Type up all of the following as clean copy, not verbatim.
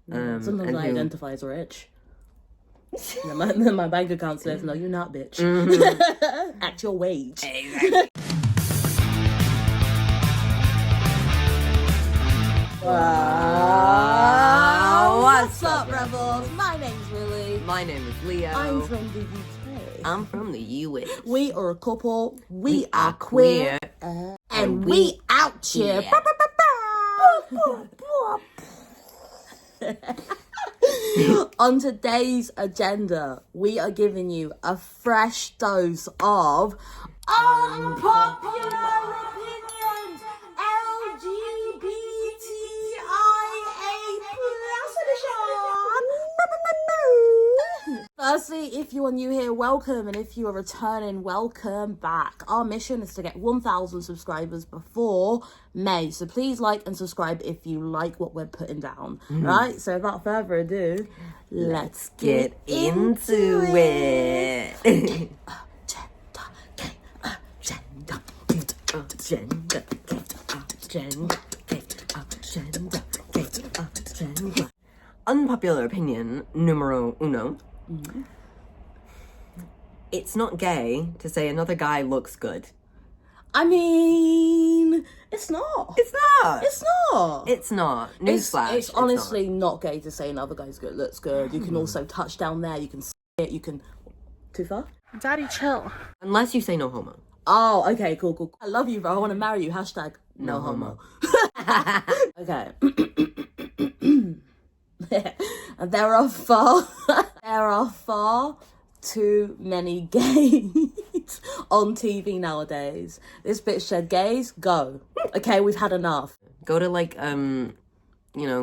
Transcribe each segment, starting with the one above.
Sometimes I identify as rich. then my bank account says, no, you're not, bitch. At your wage. Exactly. What's up, Rebels? My name's Lily. My name is Leo. I'm from the UK. I'm from the US. We are a couple. We are queer. And we out here. On today's agenda, we are giving you a fresh dose of unpopular opinions, LGBTIA plus edition. Firstly, if you are new here, welcome, and if you are returning, welcome back. Our mission is to get 1,000 subscribers before May, so please like and subscribe if you like what we're putting down. Right, so without further ado, let's get into it. Unpopular opinion numero uno. It's not gay to say another guy looks good. I mean, it's not. It's not. It's not. It's not. Newsflash. It's honestly not gay to say another guy's good looks good. You can also touch down there. You can see it. You can. Too far? Daddy, chill. Unless you say no homo. Oh, okay, cool. I love you, bro. I want to marry you. Hashtag no homo. Okay. There are far too many gays on TV nowadays. This bitch said gays, go. Okay, we've had enough. Go to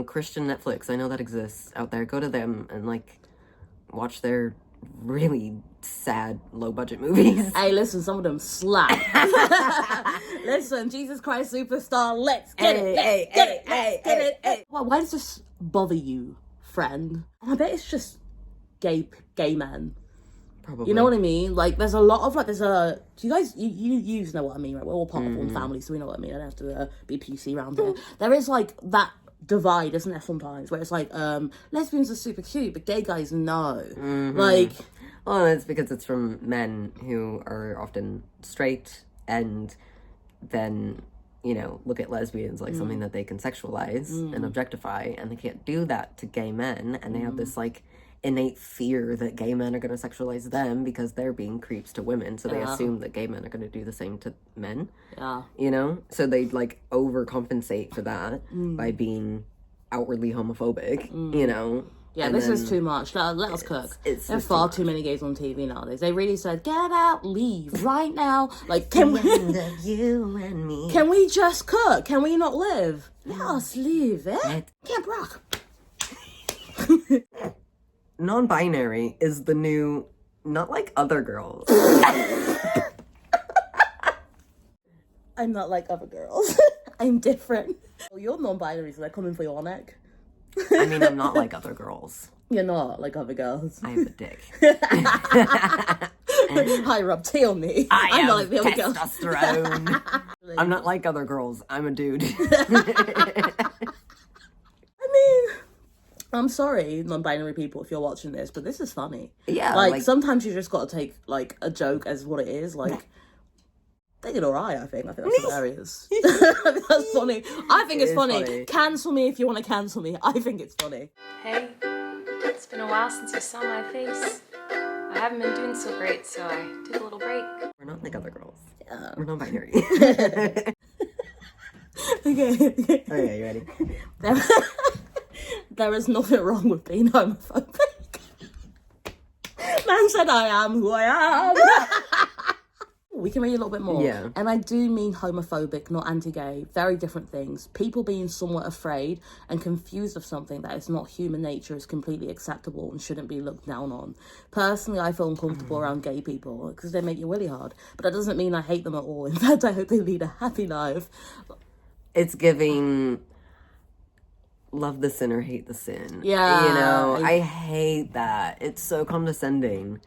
Christian Netflix. I know that exists out there. Go to them and watch their really sad low budget movies. Hey, listen, some of them slap. Listen, Jesus Christ Superstar, let's get it. Let's get it. Why does this bother you, friend? I bet it's just gay men. Probably. You know what I mean? There's a lot of do you guys you know what I mean, right? We're all part of one family, so we know what I mean. I don't have to be PC around here. There is that divide, isn't there, sometimes, where it's lesbians are super cute, but gay guys no. Well, it's because it's from men who are often straight and then, look at lesbians like something that they can sexualize and objectify, and they can't do that to gay men, and they have this innate fear that gay men are going to sexualize them because they're being creeps to women, so they assume that gay men are going to do the same to men. So they overcompensate for that by being outwardly homophobic. Yeah, this is too much. Let us cook. There are far too many gays on TV nowadays. They really said, get out, leave right now. Can we you and me? Can we just cook? Can we not live? Let us live, Can't rock. Non-binary is the new, not like other girls. I'm not like other girls. I'm different. Oh, you're non-binary, so they're coming for your neck. I mean, I'm not like other girls. You're not like other girls. I have a dick. Hi, Rob, tell me. I'm not like the other girls. Testosterone. I'm not like other girls. I'm a dude. I mean, I'm sorry, non-binary people, if you're watching this, but this is funny. Yeah. Sometimes you just got to take, a joke as what it is. They did alright, I think. I think that's hilarious. I think that's funny. I think it's funny. Cancel me if you want to cancel me. I think it's funny. Hey, it's been a while since you saw my face. I haven't been doing so great, so I took a little break. We're not like other girls. Yeah. We're non-binary. Okay, you ready? There is nothing wrong with being homophobic. Man said I am who I am. We can read a little bit more. Yeah. And I do mean homophobic, not anti-gay. Very different things. People being somewhat afraid and confused of something that is not human nature is completely acceptable and shouldn't be looked down on. Personally, I feel uncomfortable around gay people because they make you willy hard. But that doesn't mean I hate them at all. In fact, I hope they lead a happy life. It's giving love the sinner, hate the sin. Yeah. I hate that. It's so condescending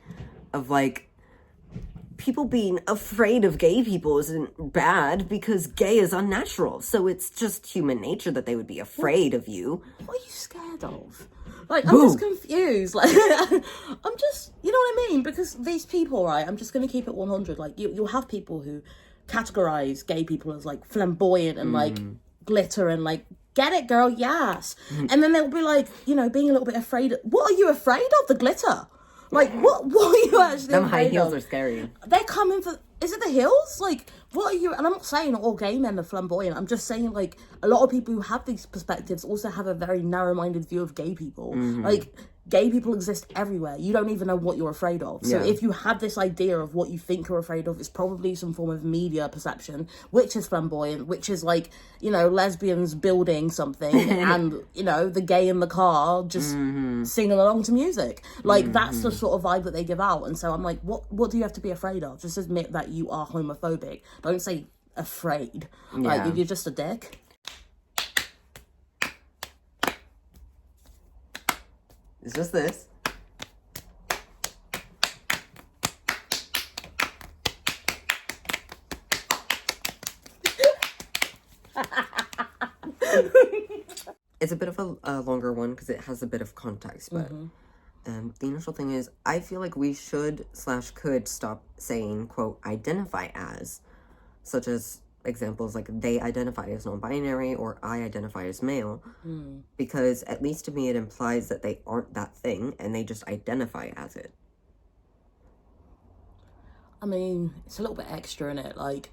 of people being afraid of gay people isn't bad because gay is unnatural. So it's just human nature that they would be afraid of you. What are you scared of? Like, I'm just confused. Like, I'm just, you know what I mean? Because these people, right, I'm just going to keep it 100. Like, you'll have people who categorize gay people as, like, flamboyant and, like, glitter and, like, get it, girl, yes. And then they'll be, like, you know, being a little bit afraid. What are you afraid of? The glitter. Like, what are you actually Them afraid high heels of? are scary. They're coming for... Is it the heels? Like, what are you... And I'm not saying all gay men are flamboyant. I'm just saying, like, a lot of people who have these perspectives also have a very narrow-minded view of gay people. Like, gay people exist everywhere. You don't even know what you're afraid of. So if you have this idea of what you think you're afraid of, it's probably some form of media perception, which is flamboyant, which is, like, you know, lesbians building something and, you know, the gay in the car just singing along to music. Like, that's the sort of vibe that they give out. And so I'm like, what do you have to be afraid of? Just admit that you are homophobic. Don't say afraid. Like, you're just a dick. It's just this. It's a bit of a longer one because it has a bit of context, but the initial thing is, I feel like we should/could stop saying, quote, identify as, such as examples like they identify as non-binary or I identify as male, because at least to me it implies that they aren't that thing and they just identify as it. I mean, it's a little bit extra in it. Like,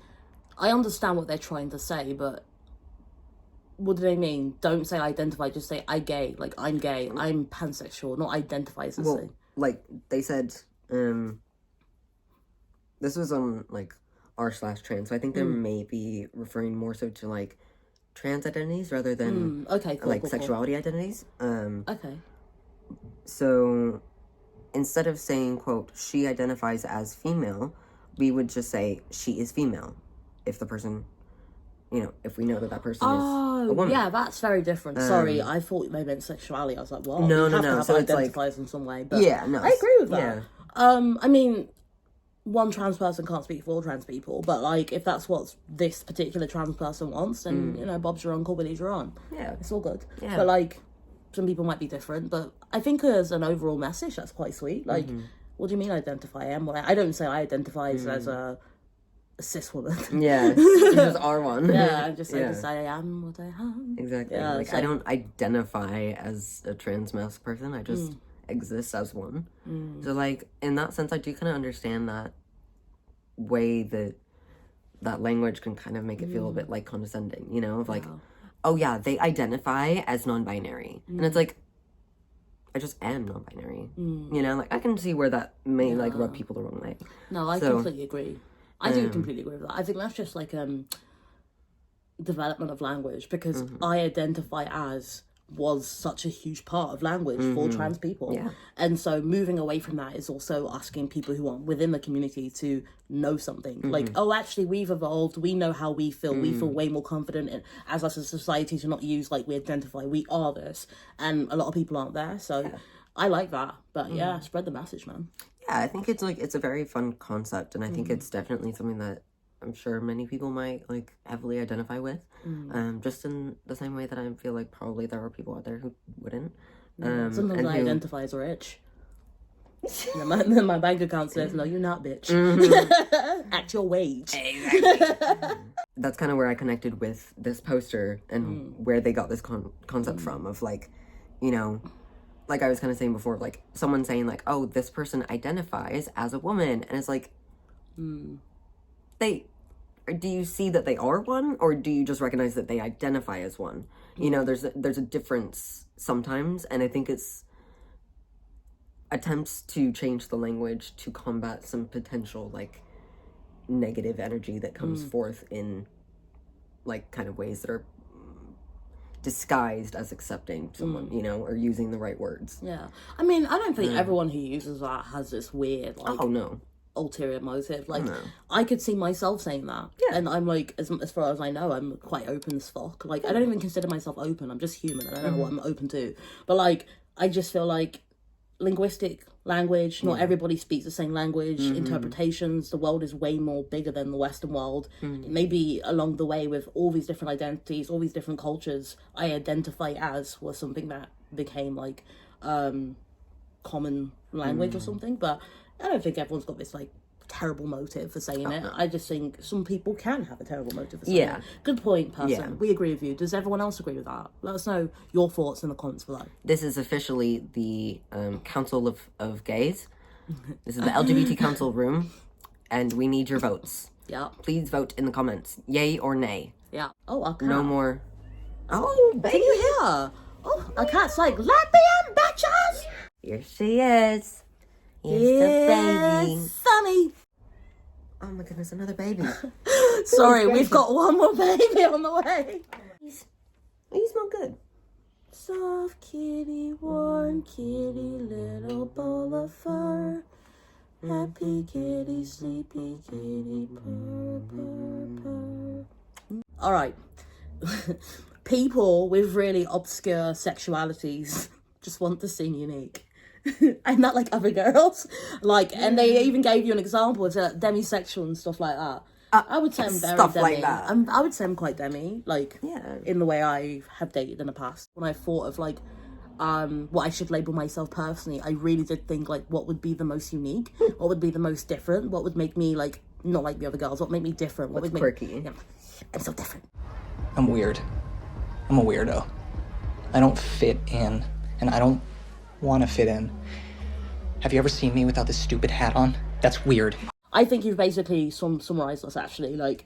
I understand what they're trying to say, but what do they mean? Don't say identify, just say I gay. Like, I'm gay, I'm pansexual, not identify as a thing. Like they said, this was on like r/trans, so I think they may be referring more so to like trans identities rather than cool, sexuality identities. Okay. So instead of saying, quote, she identifies as female, we would just say she is female if the person, you know, if we know that person is a woman. Yeah, that's very different. Sorry, I thought they meant sexuality. I was like, well, no. So it's like, identifies in some way. But yeah, no. I agree with that. Yeah. I mean, one trans person can't speak for all trans people, but, like, if that's what this particular trans person wants, then, you know, Bob's your uncle, Billy's your aunt. Yeah. It's all good. Yeah. But, like, some people might be different, but I think as an overall message, that's quite sweet. Like, what do you mean identify? I don't say I identify as a cis woman. Yeah, you just are one. Yeah, I just say I am what I am. Exactly. Yeah, like, I don't identify as a trans male person. I just exist as one. So, like, in that sense, I do kind of understand that way that language can kind of make it feel a bit, like, condescending, you know? Of, like, oh, yeah, they identify as non-binary. And it's like, I just am non-binary. You know? Like, I can see where that may, like, rub people the wrong way. No, I completely agree. I do completely agree with that. I think that's just, like, development of language, because I identify as was such a huge part of language for trans people. Yeah. And so moving away from that is also asking people who are within the community to know something. Like, oh, actually, we've evolved. We know how we feel. We feel way more confident as us as a society to not use, like, we identify. We are this. And a lot of people aren't there. So I like that. But yeah, spread the message, man. Yeah, I think it's, like, it's a very fun concept. And I think it's definitely something that I'm sure many people might, like, heavily identify with. Just in the same way that I feel like probably there are people out there who wouldn't. Sometimes I identify as rich. Then my bank account says, no, you're not, bitch. At your wage. Exactly. That's kind of where I connected with this poster and where they got this concept from of, like, you know, like I was kind of saying before, like, someone saying, like, oh, this person identifies as a woman. And it's like, do you see that they are one, or do you just recognize that they identify as one? You know, there's a difference sometimes, and I think it's attempts to change the language to combat some potential, like, negative energy that comes forth in, like, kind of ways that are disguised as accepting someone, you know, or using the right words. Yeah. I mean, I don't think everyone who uses that has this weird, like, oh, no. ulterior motive. Like, No. I could see myself saying that. Yeah. And I'm like, as far as I know, I'm quite open as fuck. Like, I don't even consider myself open. I'm just human. I don't know what I'm open to. But, like, I just feel like linguistic language. Not everybody speaks the same language. Interpretations. The world is way more bigger than the Western world. Maybe along the way with all these different identities, all these different cultures, I identify as was something that became like common language or something. But I don't think everyone's got this like terrible motive for saying it. I just think some people can have a terrible motive for saying it. Good point, person. Yeah. We agree with you. Does everyone else agree with that? Let us know your thoughts in the comments below. This is officially the Council of Gays. This is the LGBT Council room, and we need your votes. Yeah. Please vote in the comments. Yay or nay. Yeah. Oh, our cat. No more. Oh, baby. Can you hear? Oh, our cat's like, let me in, bitches! Here she is. Here's the baby. Sunny. Oh my goodness, another baby. Sorry, we've got one more baby on the way. You smell good. Soft kitty, warm kitty, little ball of fur. Happy kitty, sleepy kitty, purr, purr, purr. Alright. People with really obscure sexualities just want to seem unique. And not like other girls. Like, and they even gave you an example of demisexual and stuff like that. I would say I'm very stuff demi. like that. I would say I'm quite demi, like, in the way I have dated in the past. When I thought of like what I should label myself personally, I really did think like what would be the most unique, what would be the most different, what would make me like not like the other girls, what would make me different, what would make quirky. Yeah, I'm so different. I'm weird. I'm a weirdo. I don't fit in, and I don't want to fit in. Have you ever seen me without this stupid hat on? That's weird. I think you've basically summarized us actually. Like,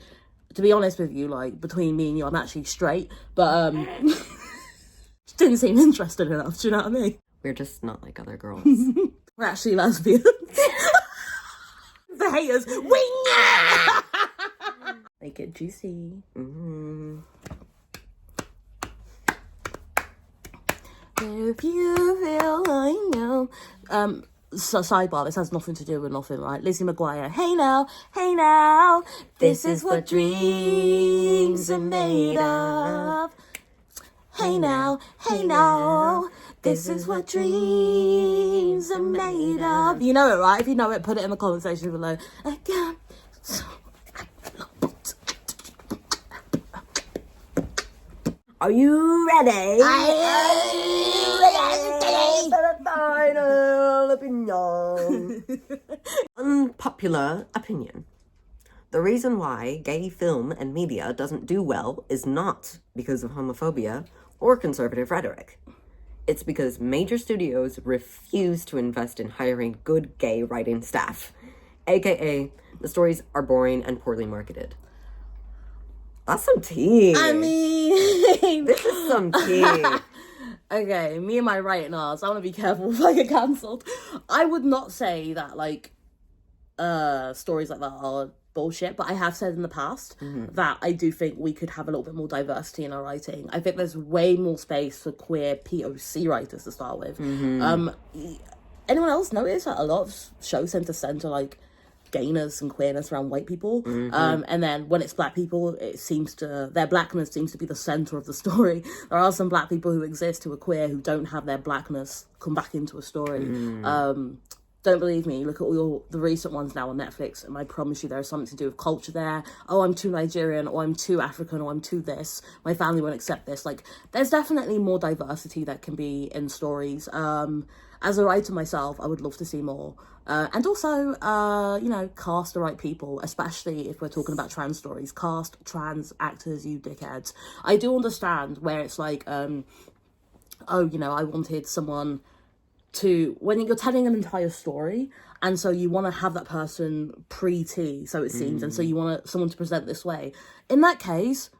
to be honest with you, like between me and you, I'm actually straight, but didn't seem interested enough. Do you know what I mean? We're just not like other girls. We're actually lesbians. The haters, make it juicy. If you feel like no. So sidebar, this has nothing to do with nothing, right? Lizzie McGuire. Hey now, this is what dreams are made of. Hey now, this is what dreams are made of. You know it, right? If you know it, put it in the comment section below. Again. Are you ready? Final opinion. Unpopular opinion. The reason why gay film and media doesn't do well is not because of homophobia or conservative rhetoric. It's because major studios refuse to invest in hiring good gay writing staff. AKA, the stories are boring and poorly marketed. That's some tea. I mean... This is some tea. Okay, me and my writing arts, I want to be careful if I get cancelled. I would not say that, like, stories like that are bullshit, but I have said in the past that I do think we could have a little bit more diversity in our writing. I think there's way more space for queer POC writers to start with. Anyone else notice that a lot of shows tend to center, like, gayness and queerness around white people, and then when it's black people, it seems to their blackness seems to be the center of the story. There are some black people who exist who are queer who don't have their blackness come back into a story. Don't believe me, look at all the recent ones now on Netflix, and I promise you there's something to do with culture there. Oh, I'm too Nigerian, or I'm too African, or I'm too this, my family won't accept this. Like, there's definitely more diversity that can be in stories. As a writer myself, I would love to see more. And also, you know, cast the right people, especially if we're talking about trans stories. Cast trans actors, you dickheads. I do understand where it's like, oh, you know, I wanted someone to, when you're telling an entire story, and so you want to have that person pre-T, so it seems, and so you want someone to present this way. In that case,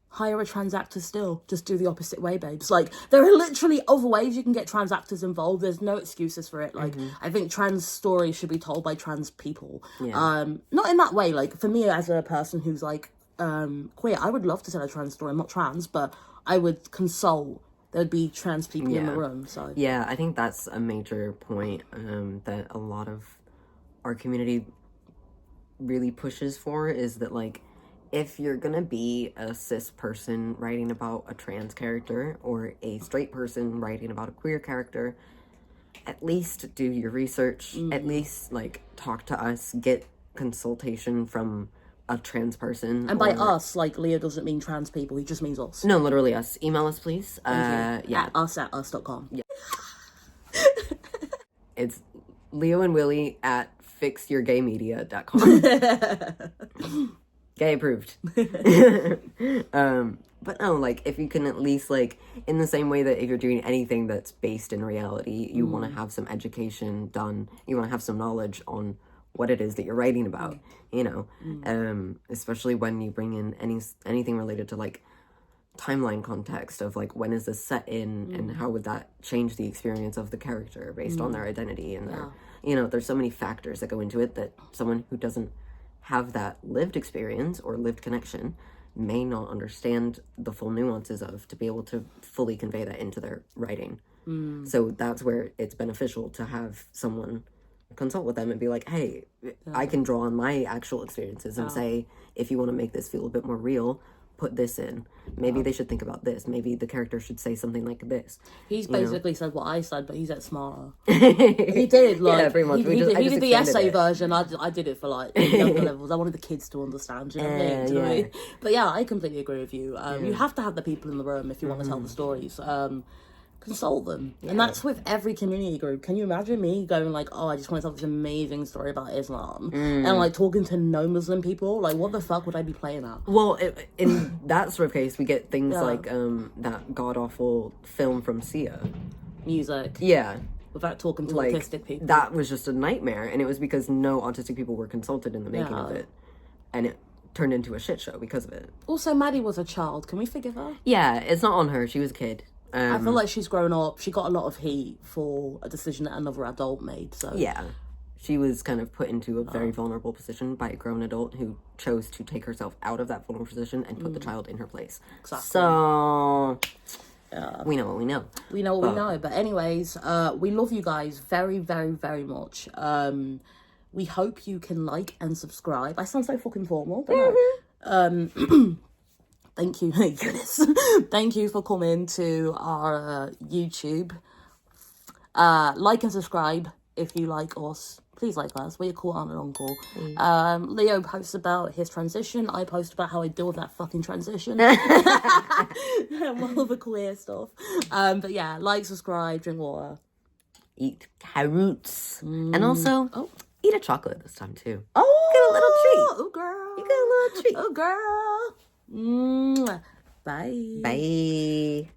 hire a trans actor still. Just do the opposite way, babes. Like, there are literally other ways you can get trans actors involved. There's no excuses for it. Like, I think trans stories should be told by trans people. Not in that way. Like, for me as a person who's, like, queer, I would love to tell a trans story. I'm not trans, but I would consult. There'd be trans people in the room, so... Yeah, I think that's a major point that a lot of our community really pushes for, is that, like, if you're gonna be a cis person writing about a trans character or a straight person writing about a queer character, at least do your research. At least, like, talk to us. Get consultation from a trans person. And by us, like, Leo doesn't mean trans people. He just means us. No, literally us. Email us, please. Thank you. Yeah. At us.com. Yeah. It's Leo and Willie at fixyourgaymedia.com. Gay approved. But no, like, if you can at least, like, in the same way that if you're doing anything that's based in reality, you want to have some education done, you want to have some knowledge on what it is that you're writing about, you know, especially when you bring in anything related to, like, timeline context of, like, when is this set in and how would that change the experience of the character based on their identity and their, you know, there's so many factors that go into it that someone who doesn't have that lived experience or lived connection may not understand the full nuances of to be able to fully convey that into their writing. So that's where it's beneficial to have someone consult with them and be like, hey, I can draw on my actual experiences and say, if you want to make this feel a bit more real, put this in. Maybe they should think about this. Maybe the character should say something like this. He's basically said what I said, but he said smarter. He did, like, yeah, pretty much. He did the essay it. version. I did it for, like, younger levels. I wanted the kids to understand, you know what I mean? Do you know what I mean? But yeah, I completely agree with you. You have to have the people in the room if you want to tell the stories. Consult them. And that's with every community group. Can you imagine me going like, oh, I just want to tell this amazing story about Islam and like talking to no Muslim people? Like, what the fuck would I be playing at? Well, in that sort of case, we get things like that god-awful film from Sia. Music. Yeah. Without talking to Like, autistic people. that was just a nightmare, and it was because no autistic people were consulted in the making of it. And it turned into a shit show because of it. Also, Maddie was a child. Can we forgive her? Yeah, it's not on her. She was a kid. I feel like she's grown up. She got a lot of heat for a decision that another adult made. So yeah, she was kind of put into a very vulnerable position by a grown adult who chose to take herself out of that vulnerable position and put the child in her place. Exactly. So we know what we know. We know what we know. But anyways, we love you guys very, very, very much. We hope you can like and subscribe. I sound so fucking formal, don't I? Thank you, Eunice. Thank you for coming to our YouTube. Like and subscribe if you like us. Please like us. We're your cool aunt and uncle. Leo posts about his transition. I post about how I deal with that fucking transition. And all of the queer stuff. But yeah, like, subscribe, drink water. Eat carrots. And also, eat a chocolate this time too. Oh! Get a little treat. Oh, girl. You get a little treat. Oh, girl. Bye. Bye.